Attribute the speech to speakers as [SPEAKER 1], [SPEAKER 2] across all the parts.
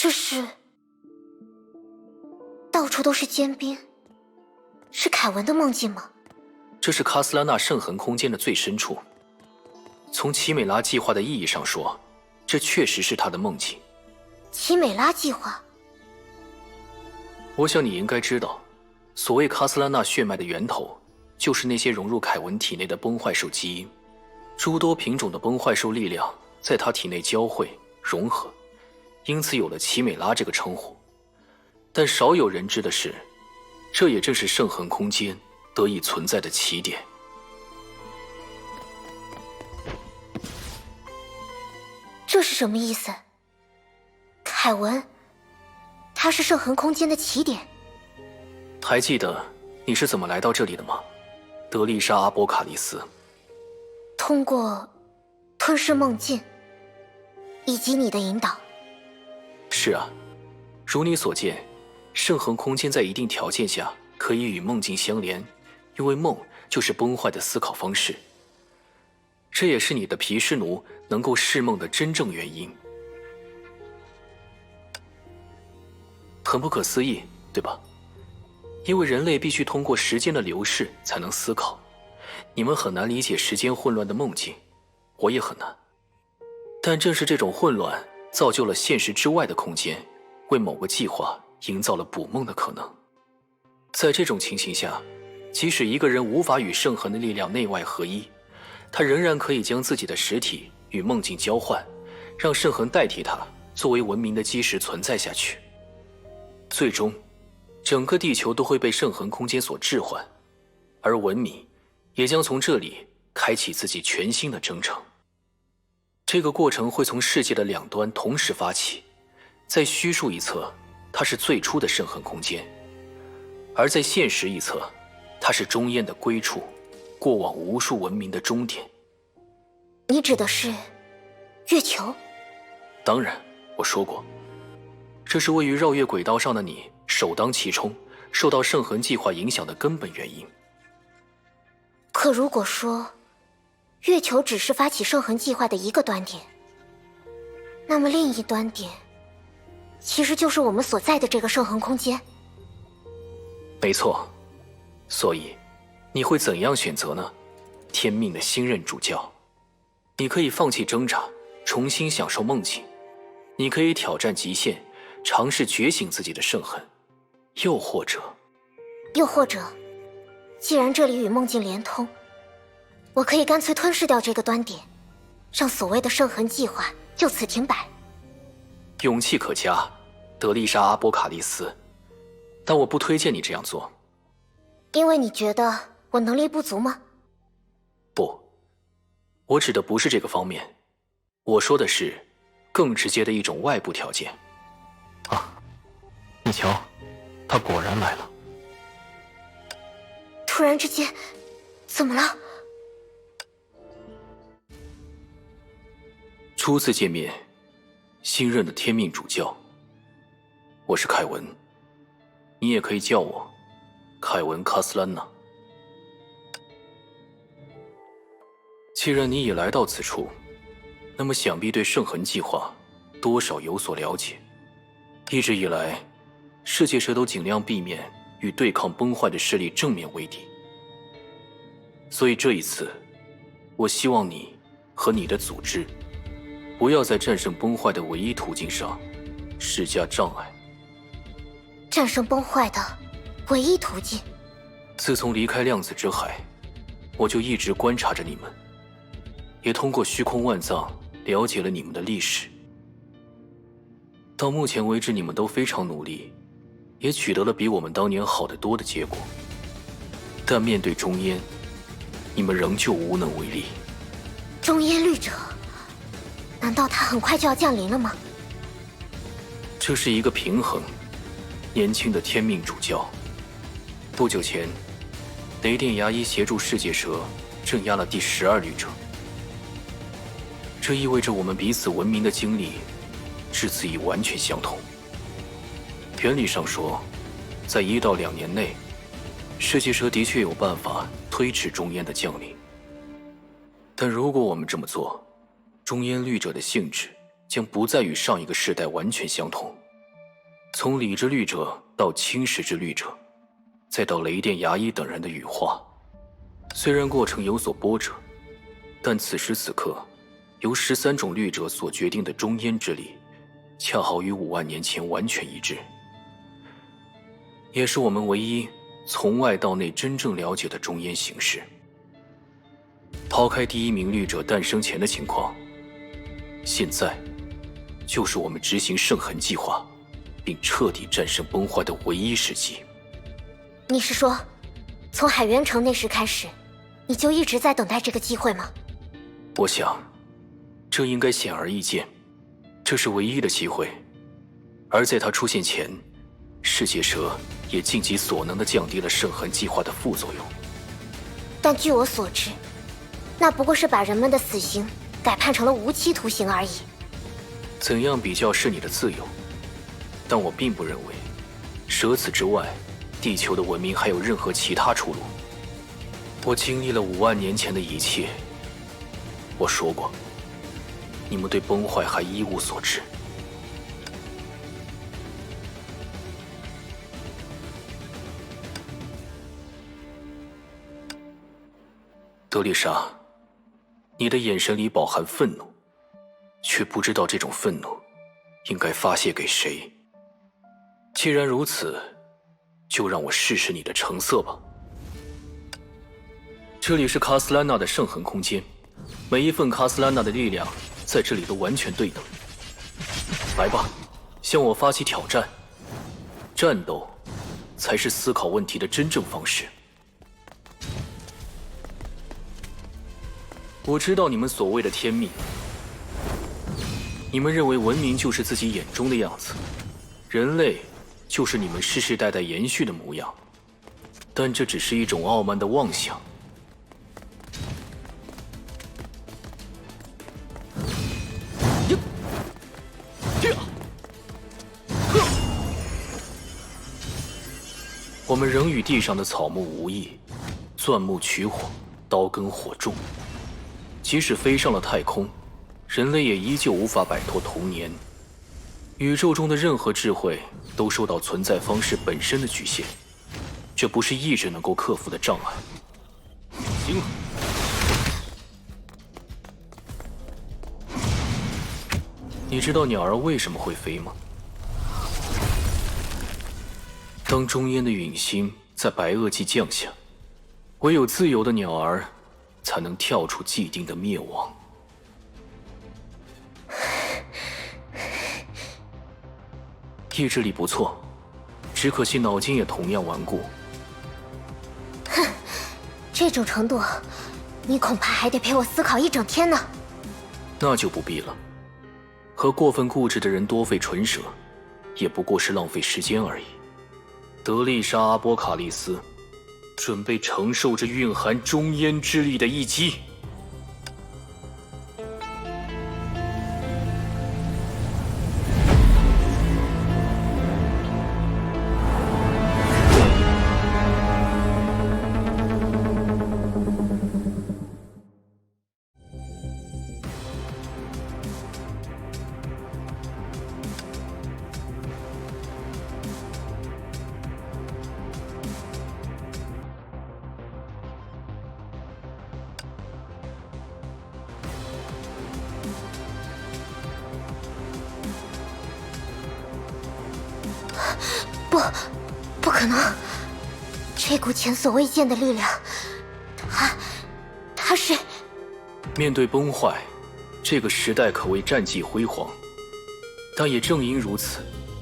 [SPEAKER 1] 这是……到处都是坚冰，是凯文的梦境吗？
[SPEAKER 2] 这是卡斯拉纳圣痕空间的最深处。从奇美拉计划的意义上说，这确实是他的梦境。
[SPEAKER 1] 奇美拉计划？
[SPEAKER 2] 我想你应该知道，所谓卡斯拉纳血脉的源头，就是那些融入凯文体内的崩坏兽基因。诸多品种的崩坏兽力量在他体内交汇融合，因此有了奇美拉这个称呼。但少有人知的是，这也正是圣痕空间得以存在的起点。
[SPEAKER 1] 这是什么意思？凯文，他是圣痕空间的起点。
[SPEAKER 2] 还记得你是怎么来到这里的吗？德丽莎·阿波卡利斯。
[SPEAKER 1] 通过吞噬梦境以及你的引导。
[SPEAKER 2] 是啊，如你所见，圣痕空间在一定条件下可以与梦境相连，因为梦就是崩坏的思考方式。这也是你的毗湿奴能够释梦的真正原因。很不可思议，对吧？因为人类必须通过时间的流逝才能思考，你们很难理解时间混乱的梦境，我也很难。但正是这种混乱造就了现实之外的空间，为某个计划营造了捕梦的可能。在这种情形下，即使一个人无法与圣痕的力量内外合一，他仍然可以将自己的实体与梦境交换，让圣痕代替他，作为文明的基石存在下去。最终，整个地球都会被圣痕空间所置换，而文明也将从这里开启自己全新的征程。这个过程会从世界的两端同时发起，在虚数一侧，它是最初的圣痕空间，而在现实一侧，它是终焉的归处，过往无数文明的终点。
[SPEAKER 1] 你指的是月球？
[SPEAKER 2] 当然，我说过，这是位于绕月轨道上的你首当其冲，受到圣痕计划影响的根本原因。
[SPEAKER 1] 可如果说月球只是发起圣痕计划的一个端点，那么另一端点其实就是我们所在的这个圣痕空间。
[SPEAKER 2] 没错，所以你会怎样选择呢？天命的新任主教，你可以放弃挣扎，重新享受梦境；你可以挑战极限，尝试觉醒自己的圣痕；又或者，
[SPEAKER 1] 既然这里与梦境连通，我可以干脆吞噬掉这个端点，让所谓的圣痕计划就此停摆。
[SPEAKER 2] 勇气可嘉，德丽莎·阿波卡利斯，但我不推荐你这样做。
[SPEAKER 1] 因为你觉得我能力不足吗？
[SPEAKER 2] 不，我指的不是这个方面，我说的是更直接的一种外部条件。啊，你瞧，他果然来了。
[SPEAKER 1] 突然之间，怎么了？
[SPEAKER 2] 初次见面，新任的天命主教，我是凯文，你也可以叫我凯文·卡斯兰纳。既然你已来到此处，那么想必对圣痕计划多少有所了解。一直以来，世界蛇都尽量避免与对抗崩坏的势力正面为敌，所以这一次，我希望你和你的组织不要在战胜崩坏的唯一途径上施加障碍。
[SPEAKER 1] 战胜崩坏的唯一途径？
[SPEAKER 2] 自从离开量子之海，我就一直观察着你们，也通过虚空万藏了解了你们的历史。到目前为止，你们都非常努力，也取得了比我们当年好得多的结果。但面对中焉，你们仍旧无能为力。
[SPEAKER 1] 中焉律者，难道他很快就要降临了吗？
[SPEAKER 2] 这是一个平衡。年轻的天命主教，不久前，雷电牙医协助世界蛇镇压了第12律者。这意味着我们彼此文明的经历至此已完全相同。原理上说，在1到2年内，世界蛇的确有办法推迟中焉的降临。但如果我们这么做，中焉律者的性质将不再与上一个世代完全相同。从理之律者到青石之律者，再到雷电牙医等人的羽化，虽然过程有所波折，但此时此刻，由13种律者所决定的中焉之力，恰好与5万年前完全一致，也是我们唯一从外到内真正了解的中焉形式。抛开第1名律者诞生前的情况，现在就是我们执行圣痕计划并彻底战胜崩坏的唯一时机。
[SPEAKER 1] 你是说，从海原城那时开始，你就一直在等待这个机会吗？
[SPEAKER 2] 我想，这应该显而易见，这是唯一的机会。而在它出现前，噬血蛇也尽其所能地降低了圣痕计划的副作用。
[SPEAKER 1] 但据我所知，那不过是把人们的死刑改判成了无期徒刑而已。
[SPEAKER 2] 怎样比较是你的自由，但我并不认为，舍此之外，地球的文明还有任何其他出路。我经历了5万年前的一切。我说过，你们对崩坏还一无所知。德丽莎，你的眼神里饱含愤怒，却不知道这种愤怒应该发泄给谁。既然如此，就让我试试你的成色吧。这里是卡斯兰娜的圣痕空间，每一份卡斯兰娜的力量在这里都完全对等。来吧，向我发起挑战。战斗才是思考问题的真正方式。我知道你们所谓的天命，你们认为文明就是自己眼中的样子，人类就是你们世世代代延续的模样，但这只是一种傲慢的妄想。我们仍与地上的草木无异，钻木取火，刀耕火种。即使飞上了太空，人类也依旧无法摆脱童年。宇宙中的任何智慧都受到存在方式本身的局限，这不是意志能够克服的障碍。行了，你知道鸟儿为什么会飞吗？当中焉的陨星在白垩纪降下，唯有自由的鸟儿才能跳出既定的灭亡。意志力不错，只可惜脑筋也同样顽固。
[SPEAKER 1] 哼，这种程度，你恐怕还得陪我思考一整天呢。
[SPEAKER 2] 那就不必了，和过分固执的人多费唇舌，也不过是浪费时间而已。德丽莎·阿波卡利斯，准备承受这蕴含中焉之力的一击。
[SPEAKER 1] 不可能！这股前所未见的力量，它是……
[SPEAKER 2] 面对崩坏，这个时代可谓战绩辉煌，但也正因如此，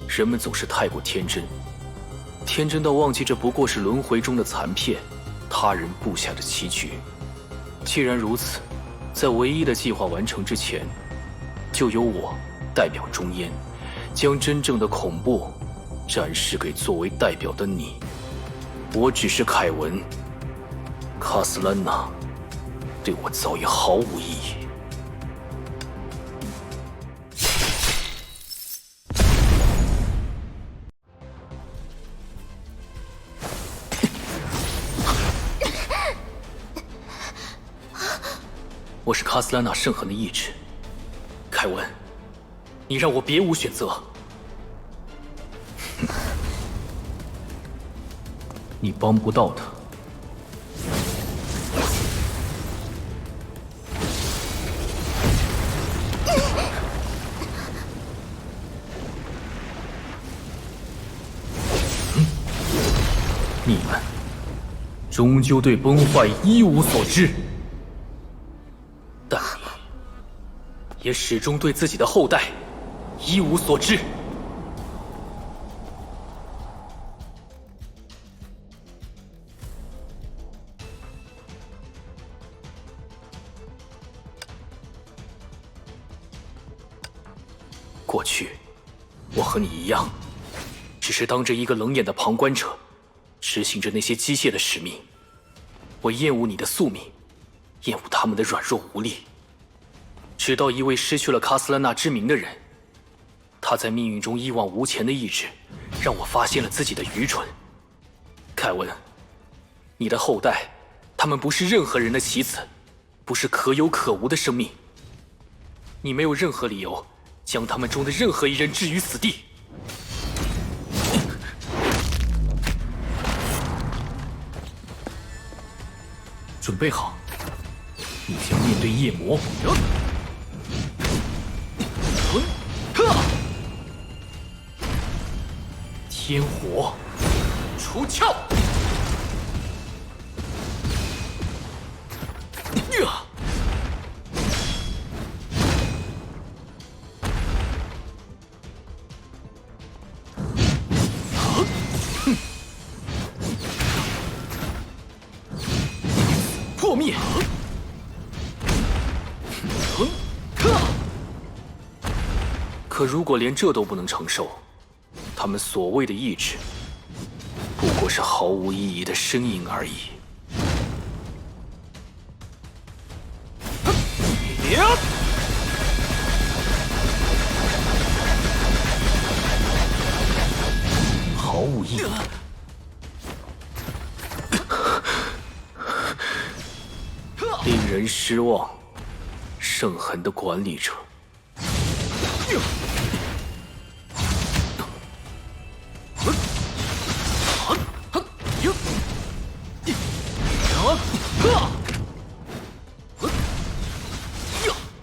[SPEAKER 2] 人们总是太过天真，天真到忘记这不过是轮回中的残片，他人布下的棋局。既然如此，在唯一的计划完成之前，就由我代表中焉，将真正的恐怖展示给作为代表的你。我只是凯文，卡斯兰娜对我早已毫无意义。我是卡斯兰娜圣痕的意志，凯文，你让我别无选择。你帮不到他。你们终究对崩坏一无所知，但你也始终对自己的后代一无所知。过去，我和你一样，只是当着一个冷眼的旁观者，执行着那些机械的使命。我厌恶你的宿命，厌恶他们的软弱无力。直到一位失去了卡斯兰纳之名的人，他在命运中一往无前的意志，让我发现了自己的愚蠢。凯文，你的后代，他们不是任何人的棋子，不是可有可无的生命。你没有任何理由将他们中的任何一人置于死地。准备好，你将面对夜魔。天火出鞘！破灭！可如果连这都不能承受，他们所谓的意志，不过是毫无意义的呻吟而已。毫无意义。令人失望，圣痕的管理者。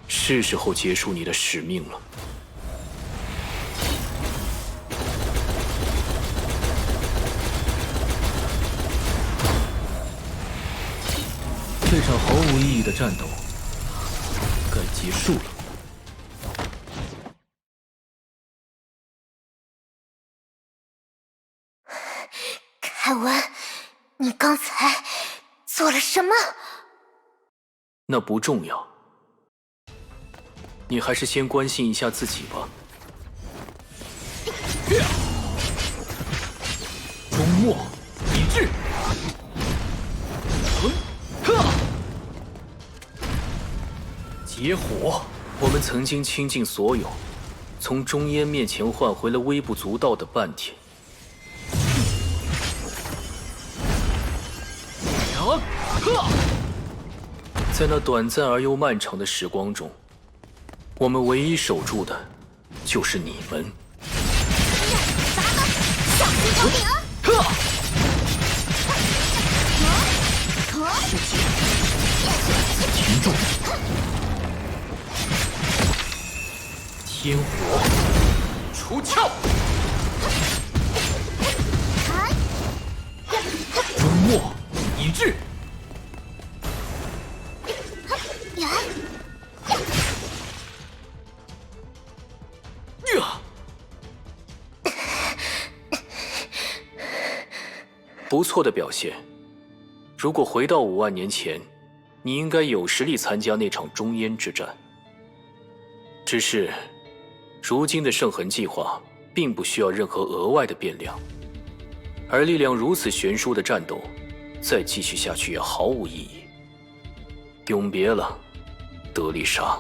[SPEAKER 2] 是时候结束你的使命了。这场毫无意义的战斗该结束了。
[SPEAKER 1] 凯文，你刚才做了什么？
[SPEAKER 2] 那不重要，你还是先关心一下自己吧。终末已至。结火！我们曾经倾尽所有，从中烟面前换回了微不足道的半天。在那短暂而又漫长的时光中，我们唯一守住的，就是你们。世界，停住！天火出鞘！终末已至。不错的表现。如果回到5万年前，你应该有实力参加那场中烟之战。只是，如今的圣痕计划并不需要任何额外的变量，而力量如此悬殊的战斗，再继续下去也毫无意义。永别了，德丽莎。